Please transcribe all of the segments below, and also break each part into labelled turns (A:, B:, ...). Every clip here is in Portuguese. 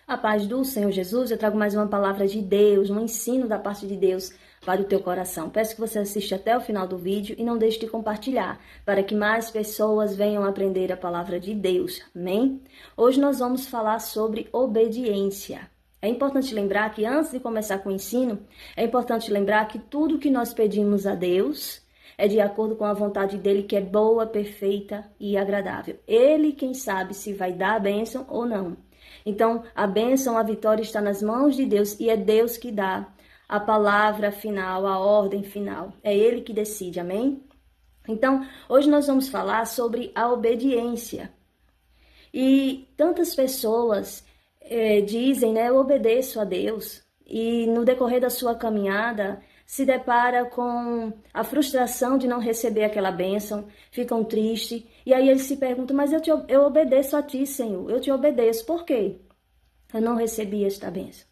A: A paz do Senhor Jesus, eu trago mais uma palavra de Deus, um ensino da parte de Deus para o teu coração. Peço que você assista até o final do vídeo e não deixe de compartilhar, para que mais pessoas venham aprender a palavra de Deus. Amém? Hoje nós vamos falar sobre obediência. É importante lembrar que antes de começar com o ensino, é importante lembrar que tudo que nós pedimos a Deus é de acordo com a vontade dele, que é boa, perfeita e agradável. Ele quem sabe se vai dar a bênção ou não. Então, a bênção, a vitória está nas mãos de Deus e é Deus que dá a palavra final, a ordem final. É Ele que decide, amém? Então, hoje nós vamos falar sobre a obediência. E tantas pessoas dizem, né, eu obedeço a Deus. E no decorrer da sua caminhada, se depara com a frustração de não receber aquela bênção, ficam tristes, e aí eles se perguntam, mas eu obedeço a ti, Senhor, eu te obedeço, por quê? Eu não recebi esta bênção.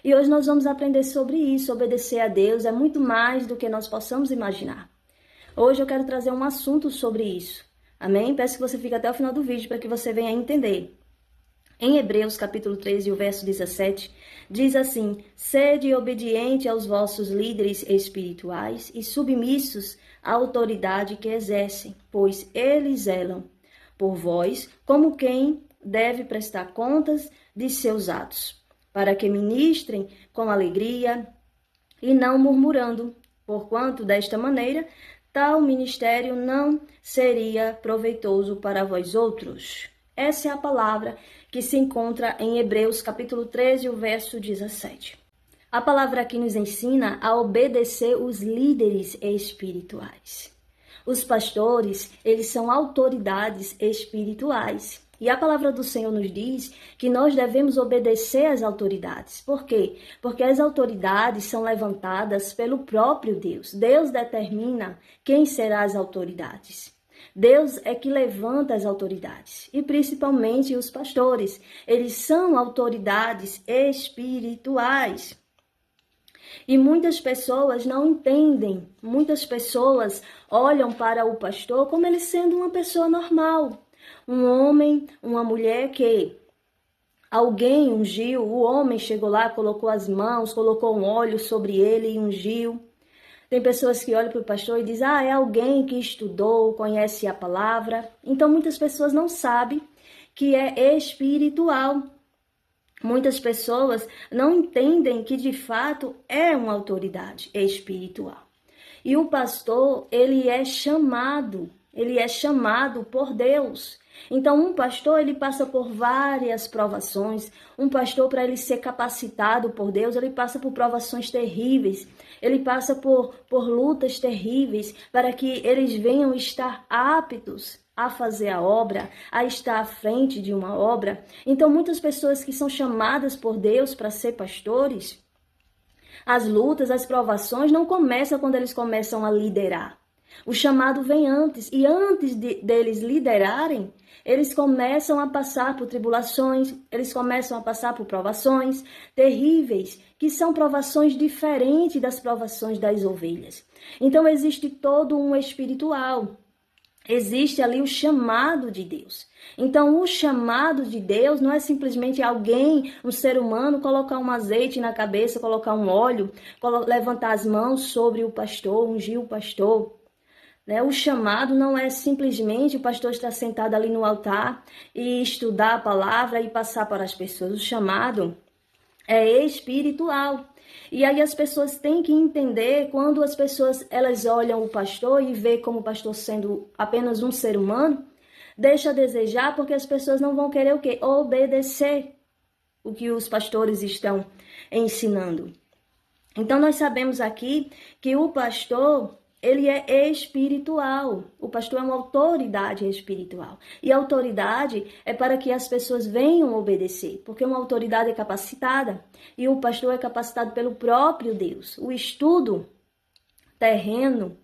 A: E hoje nós vamos aprender sobre isso, obedecer a Deus é muito mais do que nós possamos imaginar. Hoje eu quero trazer um assunto sobre isso, amém? Peço que você fique até o final do vídeo para que você venha entender. Em Hebreus, capítulo 13, o verso 17, diz assim, sede obediente aos vossos líderes espirituais e submissos à autoridade que exercem, pois eles zelam por vós como quem deve prestar contas de seus atos, para que ministrem com alegria e não murmurando, porquanto desta maneira tal ministério não seria proveitoso para vós outros. Essa é a palavra que se encontra em Hebreus capítulo 13, o verso 17. A palavra aqui nos ensina a obedecer os líderes espirituais. Os pastores, eles são autoridades espirituais. E a palavra do Senhor nos diz que nós devemos obedecer às autoridades. Por quê? Porque as autoridades são levantadas pelo próprio Deus. Deus determina quem serão as autoridades. Deus é que levanta as autoridades, e principalmente os pastores. Eles são autoridades espirituais. E muitas pessoas não entendem, muitas pessoas olham para o pastor como ele sendo uma pessoa normal. Um homem, uma mulher que alguém ungiu, o homem chegou lá, colocou as mãos, colocou um óleo sobre ele e ungiu. Tem pessoas que olham para o pastor e dizem, é alguém que estudou, conhece a palavra. Então, muitas pessoas não sabem que é espiritual. Muitas pessoas não entendem que, de fato, é uma autoridade espiritual. E o pastor, ele é chamado por Deus. Então, um pastor, ele passa por várias provações. Um pastor, para ele ser capacitado por Deus, ele passa por provações terríveis. Ele passa por lutas terríveis para que eles venham estar aptos a fazer a obra, a estar à frente de uma obra. Então, muitas pessoas que são chamadas por Deus para ser pastores, as lutas, as provações não começam quando eles começam a liderar. O chamado vem antes, e antes deles liderarem, eles começam a passar por tribulações, eles começam a passar por provações terríveis, que são provações diferentes das provações das ovelhas. Então existe todo um espiritual, existe ali o chamado de Deus. Então o chamado de Deus não é simplesmente alguém, um ser humano, colocar um azeite na cabeça, colocar um óleo, levantar as mãos sobre o pastor, ungir o pastor. O chamado não é simplesmente o pastor estar sentado ali no altar e estudar a palavra e passar para as pessoas. O chamado é espiritual. E aí as pessoas têm que entender, quando as pessoas elas olham o pastor e vê como o pastor sendo apenas um ser humano, deixa a desejar, porque as pessoas não vão querer o quê? Obedecer o que os pastores estão ensinando. Então nós sabemos aqui que o pastor, ele é espiritual. O pastor é uma autoridade espiritual. E a autoridade é para que as pessoas venham obedecer, porque uma autoridade é capacitada. E o pastor é capacitado pelo próprio Deus. O estudo terreno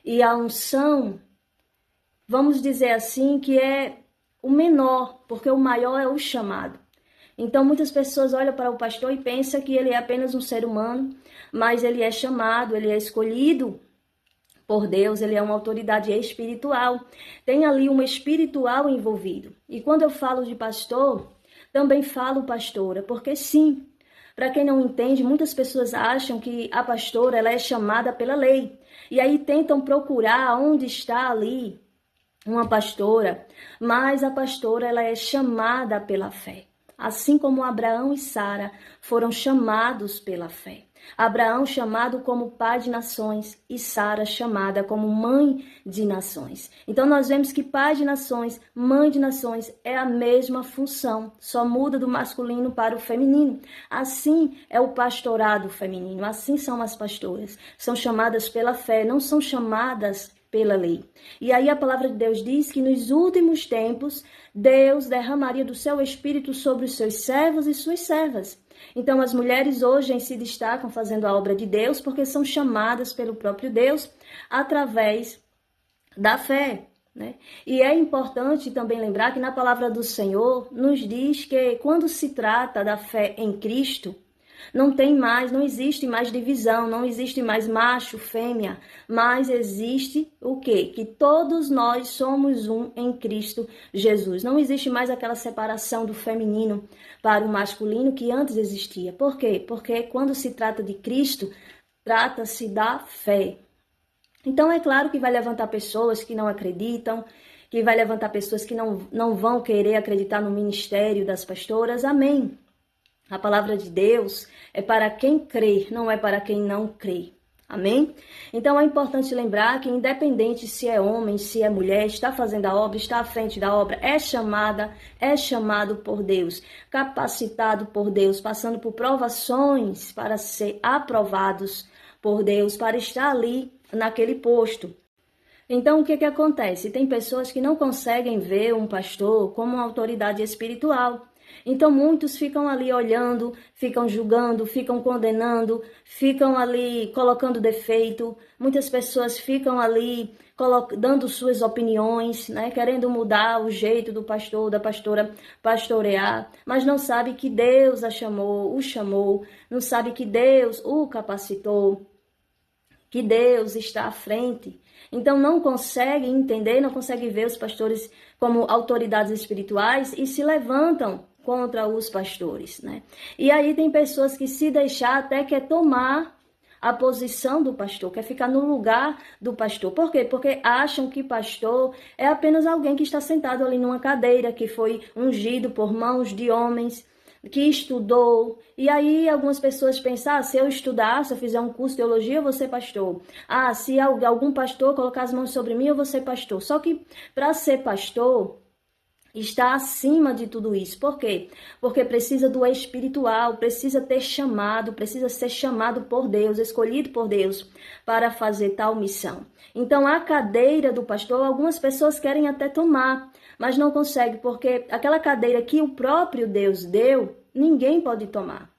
A: e a unção, vamos dizer assim, que é o menor, porque o maior é o chamado. Então, muitas pessoas olham para o pastor e pensam que ele é apenas um ser humano, mas ele é chamado, ele é escolhido por Deus, ele é uma autoridade espiritual. Tem ali um espiritual envolvido. E quando eu falo de pastor, também falo pastora, porque sim, para quem não entende, muitas pessoas acham que a pastora ela é chamada pela lei. E aí tentam procurar onde está ali uma pastora, mas a pastora ela é chamada pela fé. Assim como Abraão e Sara foram chamados pela fé. Abraão chamado como pai de nações e Sara chamada como mãe de nações. Então nós vemos que pai de nações, mãe de nações é a mesma função, só muda do masculino para o feminino. Assim é o pastorado feminino, assim são as pastoras. São chamadas pela fé, não são chamadas pela lei. E aí a palavra de Deus diz que nos últimos tempos Deus derramaria do seu espírito sobre os seus servos e suas servas. Então as mulheres hoje se destacam fazendo a obra de Deus porque são chamadas pelo próprio Deus através da fé, né? E é importante também lembrar que na palavra do Senhor nos diz que quando se trata da fé em Cristo, não existe mais divisão, não existe mais macho, fêmea, mas existe o quê? Que todos nós somos um em Cristo Jesus. Não existe mais aquela separação do feminino para o masculino que antes existia. Por quê? Porque quando se trata de Cristo, trata-se da fé. Então é claro que vai levantar pessoas que não acreditam, que vai levantar pessoas que não vão querer acreditar no ministério das pastoras. Amém. A palavra de Deus é para quem crê, não é para quem não crê. Amém? Então é importante lembrar que independente se é homem, se é mulher, está fazendo a obra, está à frente da obra, é chamado por Deus, capacitado por Deus, passando por provações para ser aprovados por Deus, para estar ali naquele posto. Então, o que acontece? Tem pessoas que não conseguem ver um pastor como uma autoridade espiritual. Então, muitos ficam ali olhando, ficam julgando, ficam condenando, ficam ali colocando defeito. Muitas pessoas ficam ali dando suas opiniões, né, querendo mudar o jeito do pastor, da pastora pastorear, mas não sabe que Deus o chamou, não sabe que Deus o capacitou, que Deus está à frente. Então não consegue entender, não consegue ver os pastores como autoridades espirituais e se levantam contra os pastores, né? E aí tem pessoas que se deixar até quer tomar a posição do pastor, quer ficar no lugar do pastor. Por quê? Porque acham que pastor é apenas alguém que está sentado ali numa cadeira, que foi ungido por mãos de homens, que estudou. E aí algumas pessoas pensam, se eu estudar, se eu fizer um curso de teologia, eu vou ser pastor. Se algum pastor colocar as mãos sobre mim, eu vou ser pastor. Só que para ser pastor, está acima de tudo isso. Por quê? Porque precisa do espiritual, precisa ser chamado por Deus, escolhido por Deus para fazer tal missão. Então, a cadeira do pastor, algumas pessoas querem até tomar, mas não conseguem, porque aquela cadeira que o próprio Deus deu, ninguém pode tomar.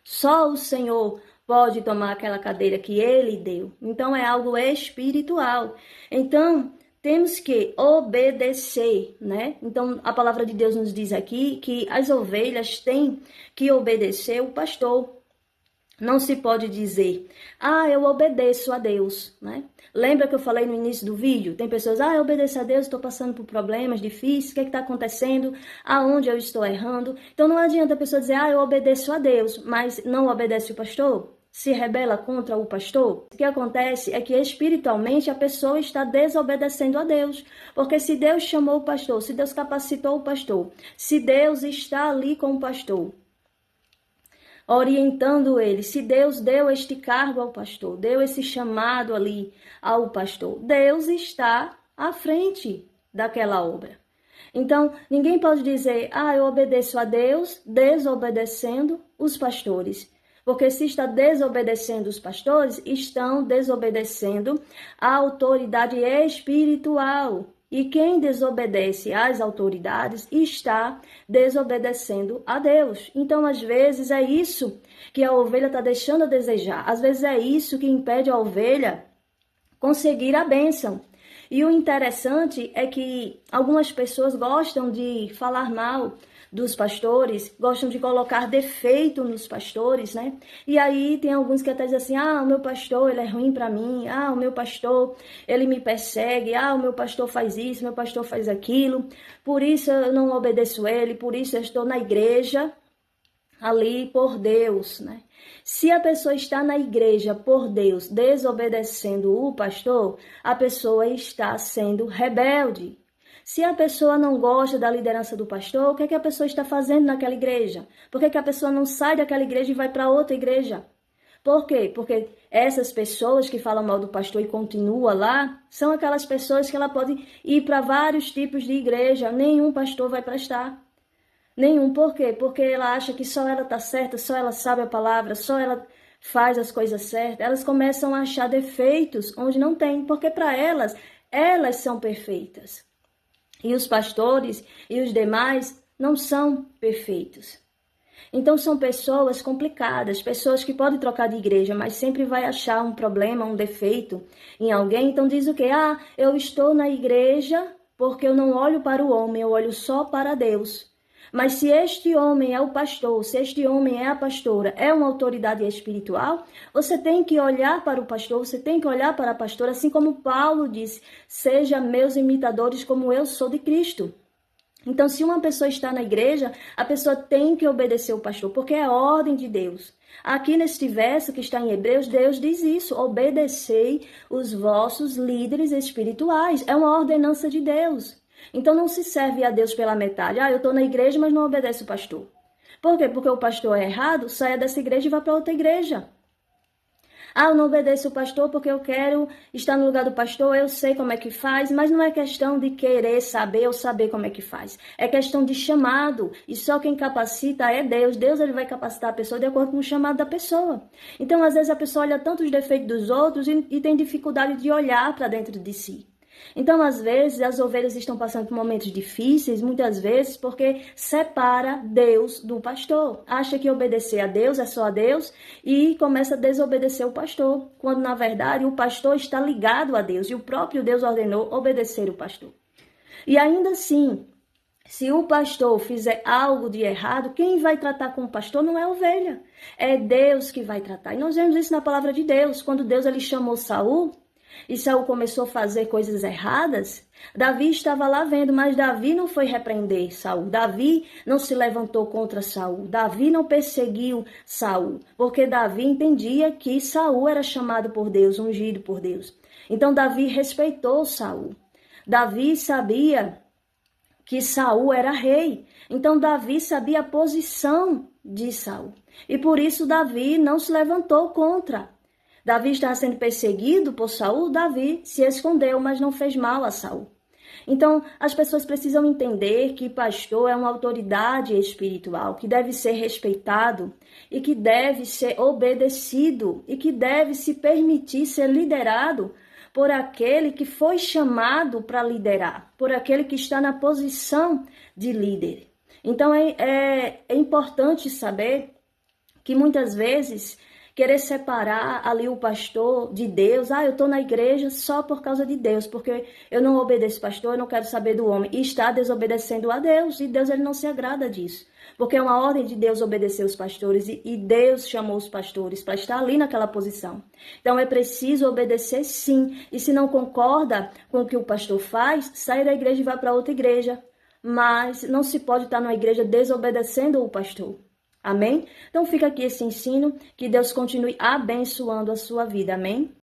A: Só o Senhor pode tomar aquela cadeira que Ele deu. Então, é algo espiritual. Então, temos que obedecer, né? Então, a palavra de Deus nos diz aqui que as ovelhas têm que obedecer o pastor. Não se pode dizer, eu obedeço a Deus, né? Lembra que eu falei no início do vídeo? Tem pessoas, eu obedeço a Deus, estou passando por problemas difíceis, o que está acontecendo? Aonde eu estou errando? Então, não adianta a pessoa dizer, eu obedeço a Deus, mas não obedece o pastor? Se rebela contra o pastor? O que acontece é que espiritualmente a pessoa está desobedecendo a Deus. Porque se Deus chamou o pastor, se Deus capacitou o pastor, se Deus está ali com o pastor, orientando ele, se Deus deu este cargo ao pastor, deu esse chamado ali ao pastor, Deus está à frente daquela obra. Então, ninguém pode dizer, eu obedeço a Deus, desobedecendo os pastores. Porque se está desobedecendo os pastores, estão desobedecendo a autoridade espiritual. E quem desobedece às autoridades está desobedecendo a Deus. Então, às vezes, é isso que a ovelha está deixando a desejar. Às vezes, é isso que impede a ovelha conseguir a bênção. E o interessante é que algumas pessoas gostam de falar mal dos pastores gostam de colocar defeito nos pastores, né? E aí tem alguns que até dizem assim, o meu pastor, ele é ruim para mim, o meu pastor, ele me persegue, o meu pastor faz isso, meu pastor faz aquilo, por isso eu não obedeço ele, por isso eu estou na igreja ali por Deus, né? Se a pessoa está na igreja por Deus, desobedecendo o pastor, a pessoa está sendo rebelde. Se a pessoa não gosta da liderança do pastor, o que é que a pessoa está fazendo naquela igreja? Por que que a pessoa não sai daquela igreja e vai para outra igreja? Por quê? Porque essas pessoas que falam mal do pastor e continuam lá, são aquelas pessoas que ela pode ir para vários tipos de igreja, nenhum pastor vai prestar. Nenhum. Por quê? Porque ela acha que só ela está certa, só ela sabe a palavra, só ela faz as coisas certas. Elas começam a achar defeitos onde não tem, porque para elas, elas são perfeitas. E os pastores e os demais não são perfeitos. Então são pessoas complicadas, pessoas que podem trocar de igreja, mas sempre vai achar um problema, um defeito em alguém. Então diz o quê? Eu estou na igreja porque eu não olho para o homem, eu olho só para Deus. Mas se este homem é o pastor, se este homem é a pastora, é uma autoridade espiritual, você tem que olhar para o pastor, você tem que olhar para a pastora, assim como Paulo disse, seja meus imitadores como eu sou de Cristo. Então, se uma pessoa está na igreja, a pessoa tem que obedecer o pastor, porque é a ordem de Deus. Aqui neste verso que está em Hebreus, Deus diz isso, obedecei os vossos líderes espirituais, é uma ordenança de Deus. Então não se serve a Deus pela metade. Eu estou na igreja, mas não obedeço o pastor. Por quê? Porque o pastor é errado, saia dessa igreja e vá para outra igreja. Eu não obedeço o pastor porque eu quero estar no lugar do pastor, eu sei como é que faz, mas não é questão de querer saber ou saber como é que faz. É questão de chamado, e só quem capacita é Deus. Deus ele vai capacitar a pessoa de acordo com o chamado da pessoa. Então, às vezes, a pessoa olha tanto os defeitos dos outros e tem dificuldade de olhar para dentro de si. Então, às vezes, as ovelhas estão passando por momentos difíceis, muitas vezes, porque separa Deus do pastor. Acha que obedecer a Deus é só a Deus e começa a desobedecer o pastor, quando, na verdade, o pastor está ligado a Deus e o próprio Deus ordenou obedecer o pastor. E ainda assim, se o pastor fizer algo de errado, quem vai tratar com o pastor não é a ovelha, é Deus que vai tratar. E nós vemos isso na palavra de Deus, quando Deus ele chamou Saul, e Saul começou a fazer coisas erradas, Davi estava lá vendo, mas Davi não foi repreender Saul. Davi não se levantou contra Saul. Davi não perseguiu Saul, porque Davi entendia que Saul era chamado por Deus, ungido por Deus. Então Davi respeitou Saul. Davi sabia que Saul era rei. Então Davi sabia a posição de Saul. E por isso Davi não se levantou contra. Davi estava sendo perseguido por Saul, Davi se escondeu, mas não fez mal a Saul. Então, as pessoas precisam entender que pastor é uma autoridade espiritual, que deve ser respeitado e que deve ser obedecido e que deve se permitir ser liderado por aquele que foi chamado para liderar, por aquele que está na posição de líder. Então, é importante saber que muitas vezes querer separar ali o pastor de Deus. Eu estou na igreja só por causa de Deus, porque eu não obedeço o pastor, eu não quero saber do homem. E está desobedecendo a Deus, e Deus ele não se agrada disso. Porque é uma ordem de Deus obedecer os pastores, e Deus chamou os pastores para estar ali naquela posição. Então é preciso obedecer sim, e se não concorda com o que o pastor faz, sai da igreja e vai para outra igreja. Mas não se pode estar numa igreja desobedecendo o pastor. Amém? Então fica aqui esse ensino, que Deus continue abençoando a sua vida. Amém?